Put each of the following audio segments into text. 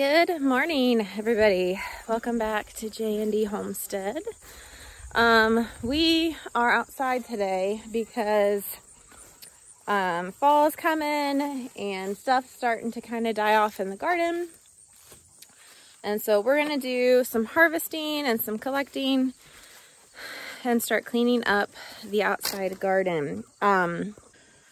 Good morning, everybody. Welcome back to J&D Homestead. We are outside today because fall's coming and stuff's starting to kind of die off in the garden. And so we're gonna do some harvesting and some collecting and start cleaning up the outside garden.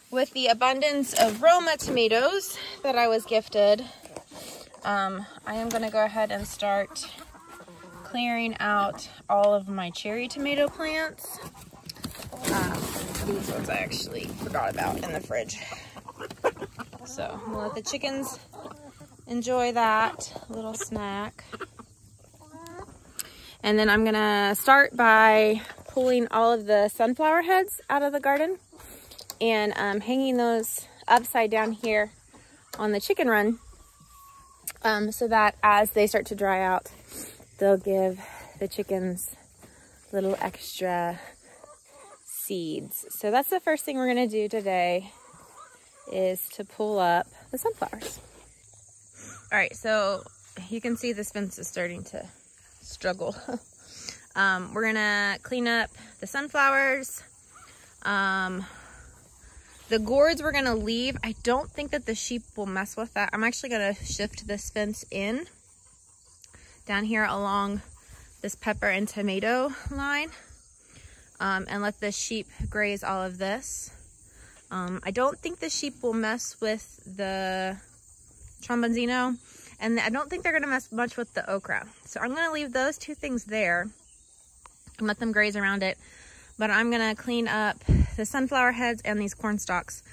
With the abundance of Roma tomatoes that I was gifted, I am going to go ahead and start clearing out all of my cherry tomato plants. These ones I actually forgot about in the fridge. So we'll let the chickens enjoy that little snack. And then I'm going to start by pulling all of the sunflower heads out of the garden and hanging those upside down here on the chicken run. So that as they start to dry out, they'll give the chickens little extra seeds. So that's the first thing we're going to do today, is to pull up the sunflowers. All right, so you can see this fence is starting to struggle. We're going to clean up the sunflowers. The gourds we're gonna leave. I don't think that the sheep will mess with that. I'm actually gonna shift this fence in down here along this pepper and tomato line and let the sheep graze all of this. I don't think the sheep will mess with the trombonzino, and I don't think they're gonna mess much with the okra. So I'm gonna leave those two things there and let them graze around it. But I'm gonna clean up the sunflower heads and these corn stalks.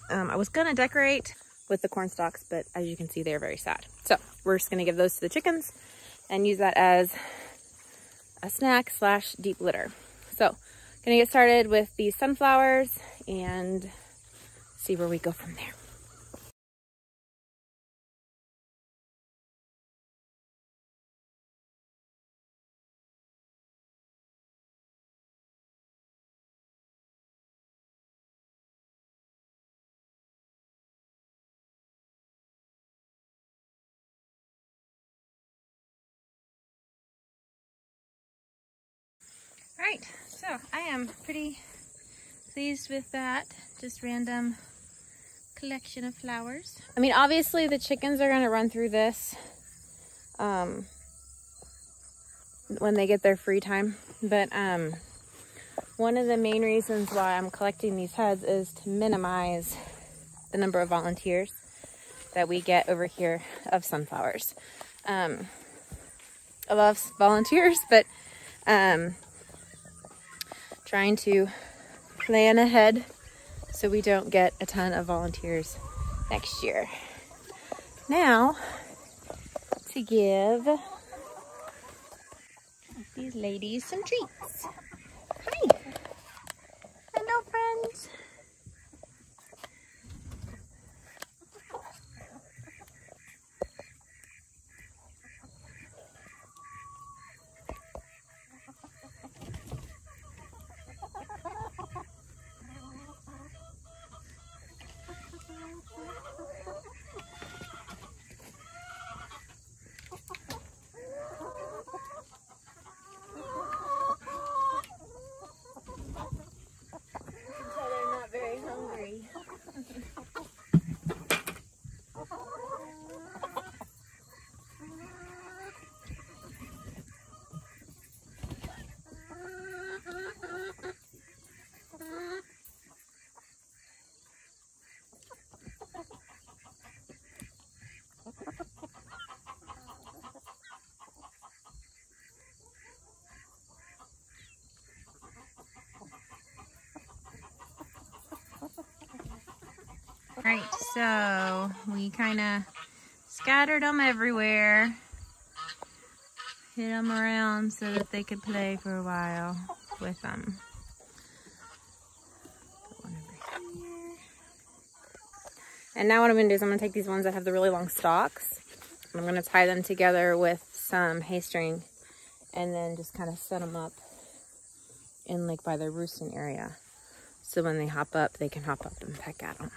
I was gonna decorate with the corn stalks, but as you can see, they're very sad. So we're just gonna give those to the chickens and use that as a snack slash deep litter. So gonna get started with these sunflowers and see where we go from there. All right, so I am pretty pleased with that. Just random collection of flowers. I mean, obviously the chickens are gonna run through this when they get their free time. But one of the main reasons why I'm collecting these heads is to minimize the number of volunteers that we get over here of sunflowers. I love volunteers, but trying to plan ahead so we don't get a ton of volunteers next year. Now, to give these ladies some treats. Hi. Hello, friends. Right, so we kind of scattered them everywhere, hid them around so that they could play for a while with them. Put one over here. And now what I'm going to do is I'm going to take these ones that have the really long stalks, and I'm going to tie them together with some hay string and then just kind of set them up in like by the roosting area. So when they hop up, they can hop up and peck at them.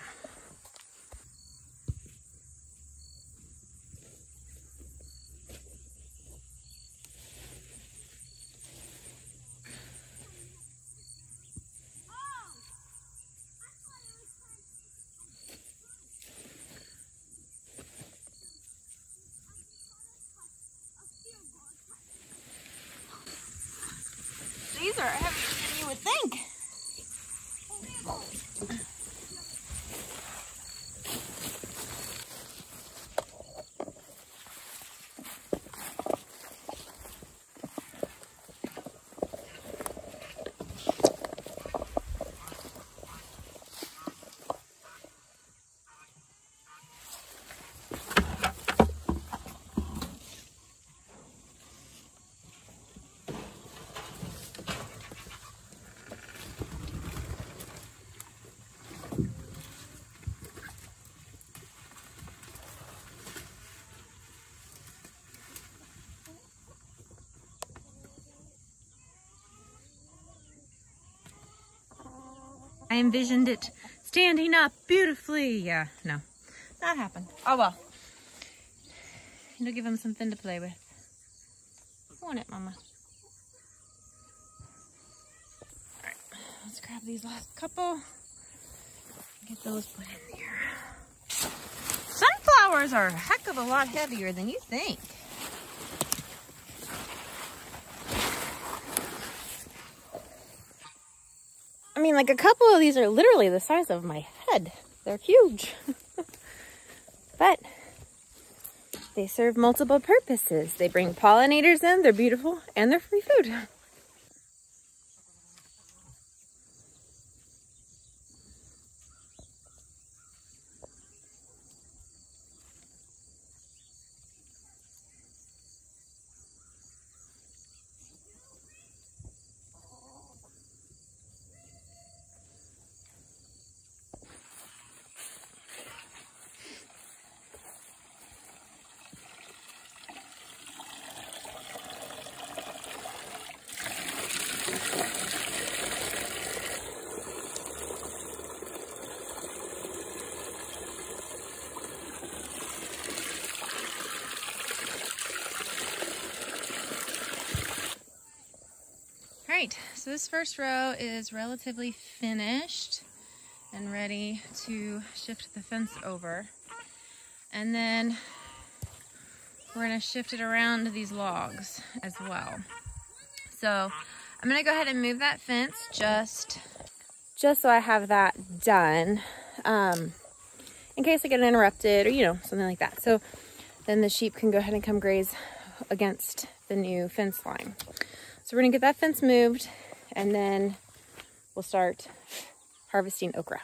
I envisioned it standing up beautifully. Yeah, no, not happened. Oh well. You'll give him something to play with. Want it, Mama? Alright, let's grab these last couple. Get those put in there. Sunflowers are a heck of a lot heavier than you think. I mean, like a couple of these are literally the size of my head. They're huge. But they serve multiple purposes. They bring pollinators in, they're beautiful, and they're free food. Alright, so this first row is relatively finished and ready to shift the fence over. And then we're going to shift it around to these logs as well. So I'm going to go ahead and move that fence just so I have that done, in case I get interrupted or, you know, something like that. So then the sheep can go ahead and come graze against the new fence line. So we're gonna get that fence moved and then we'll start harvesting okra.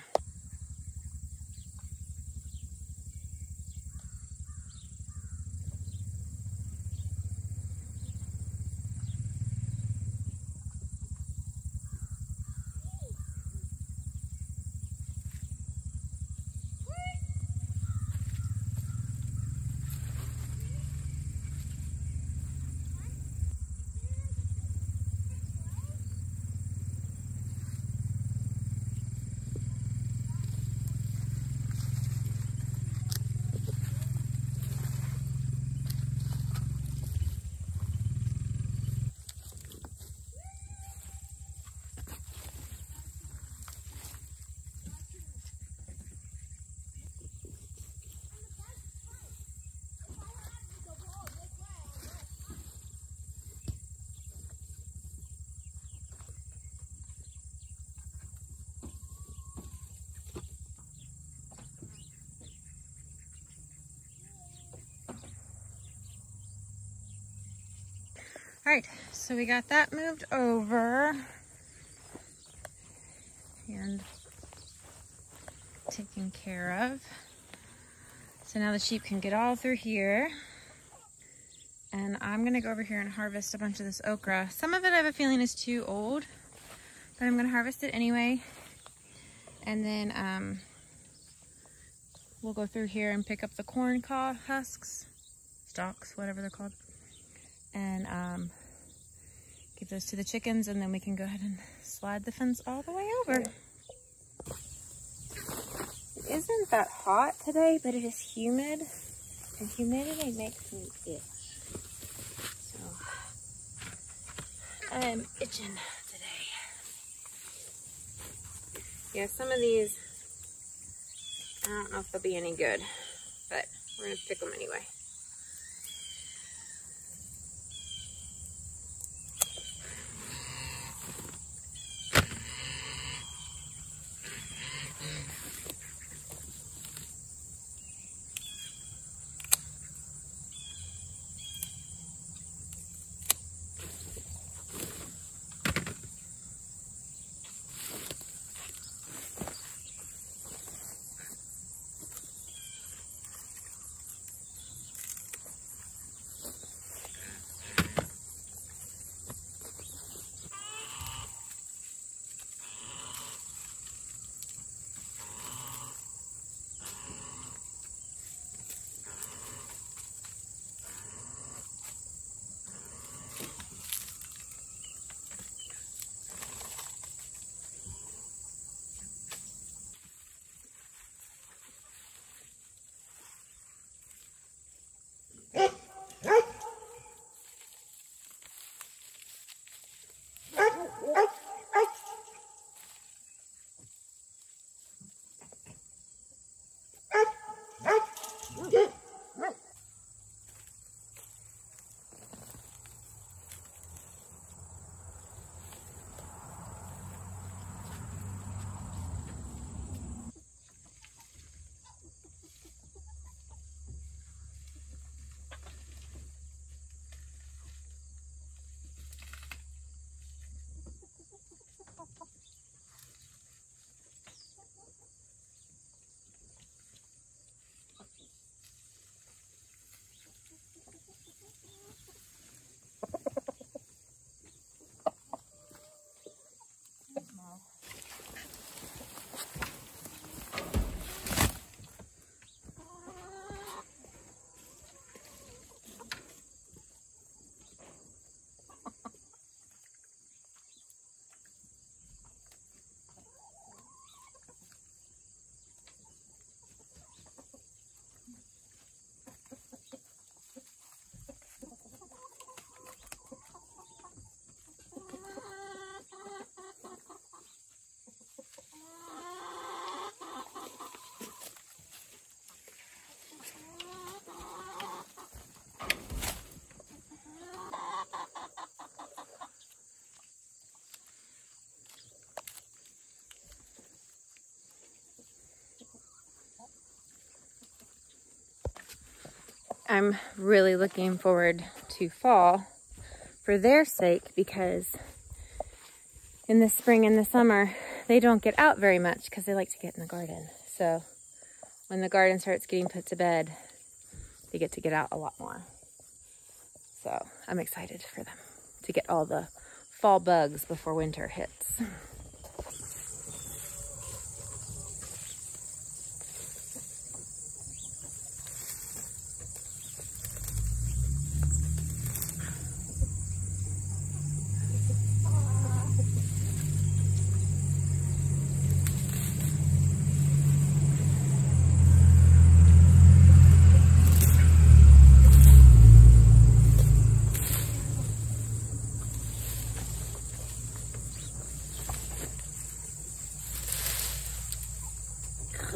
All right, so we got that moved over and taken care of. So now the sheep can get all through here. And I'm gonna go over here and harvest a bunch of this okra. Some of it I have a feeling is too old, but I'm gonna harvest it anyway. And then we'll go through here and pick up the corn husks, stalks, whatever they're called. And give those to the chickens, and then we can go ahead and slide the fence all the way over. It isn't that hot today, but it is humid, and humidity makes me itch. So I'm itching today. Yeah, some of these, I don't know if they'll be any good, but we're gonna pick them anyway. I'm really looking forward to fall for their sake, because in the spring and the summer, they don't get out very much because they like to get in the garden. So when the garden starts getting put to bed, they get to get out a lot more. So I'm excited for them to get all the fall bugs before winter hits.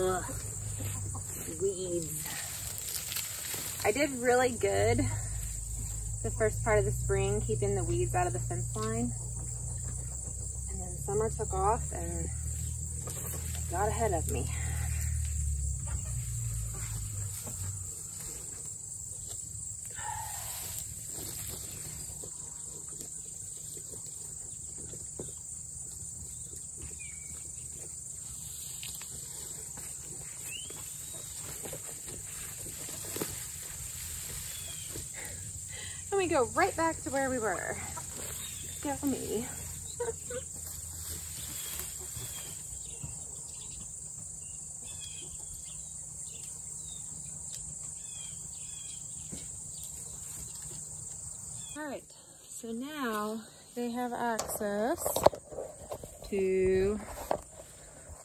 Ugh. Weeds. I did really good the first part of the spring, keeping the weeds out of the fence line. And then summer took off and got ahead of me. And we go right back to where we were. Go me. All right, so now they have access to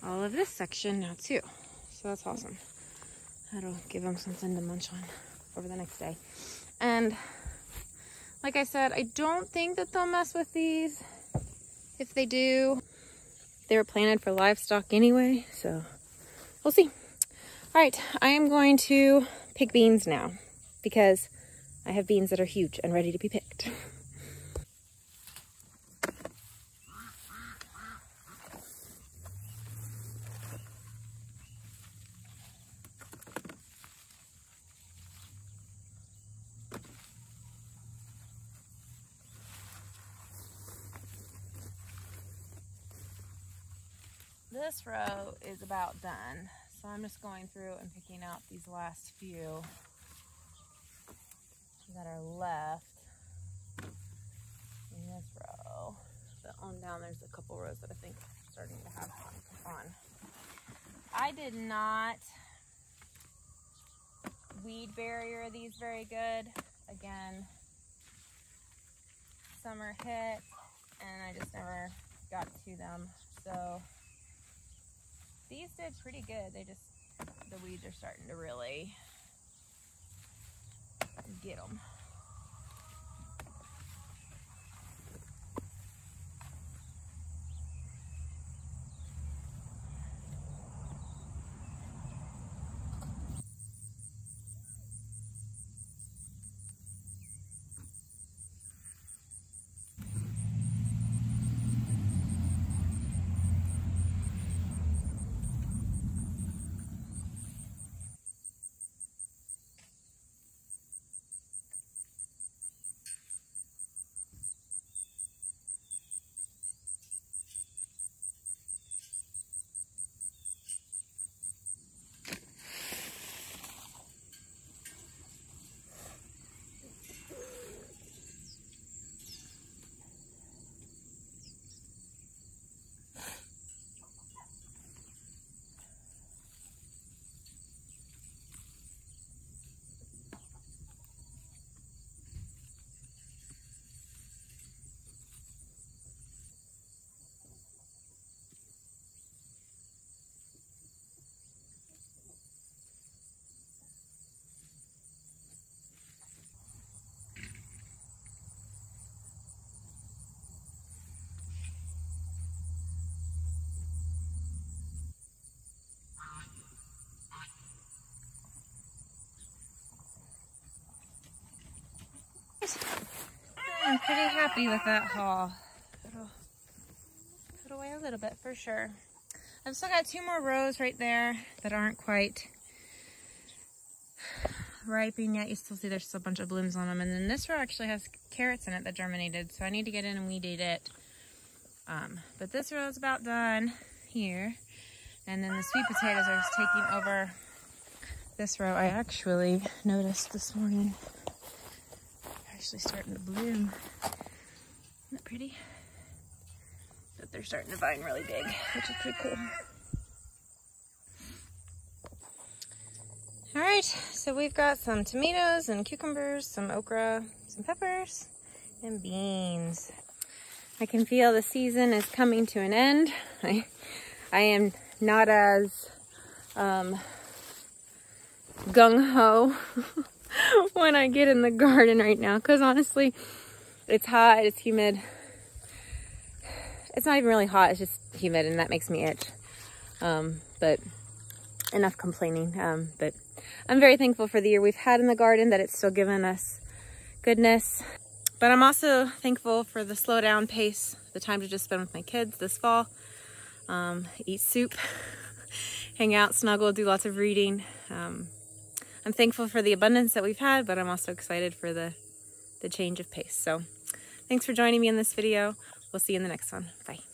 all of this section now too. So that's awesome. That'll give them something to munch on over the next day. And like I said, I don't think that they'll mess with these. If they do, they were planted for livestock anyway, so we'll see. All right, I am going to pick beans now because I have beans that are huge and ready to be picked. This row is about done, so I'm just going through and picking out these last few that are left in this row. But on down, there's a couple rows that I think are starting to have come on. I did not weed barrier these very good. Again, summer hit and I just never got to them. So these did pretty good. They just, the weeds are starting to really get them. I'm pretty happy with that haul. It'll put away a little bit for sure. I've still got 2 more rows right there that aren't quite ripen yet. You still see there's still a bunch of blooms on them. And then this row actually has carrots in it that germinated, so I need to get in and weed eat it. But this row is about done here. And then the sweet potatoes are just taking over this row. I actually noticed this morning, they're actually starting to bloom. Isn't that pretty? But they're starting to vine really big, which is pretty cool. All right, so we've got some tomatoes and cucumbers, some okra, some peppers, and beans. I can feel the season is coming to an end. I am not as gung-ho when I get in the garden right now, because honestly, it's hot, it's humid. It's not even really hot, it's just humid, and that makes me itch. But enough complaining. But I'm very thankful for the year we've had in the garden, that it's still given us goodness. But I'm also thankful for the slow down pace, the time to just spend with my kids this fall. Eat soup, hang out, snuggle, do lots of reading. I'm thankful for the abundance that we've had, but I'm also excited for the change of pace. So thanks for joining me in this video. We'll see you in the next one. Bye.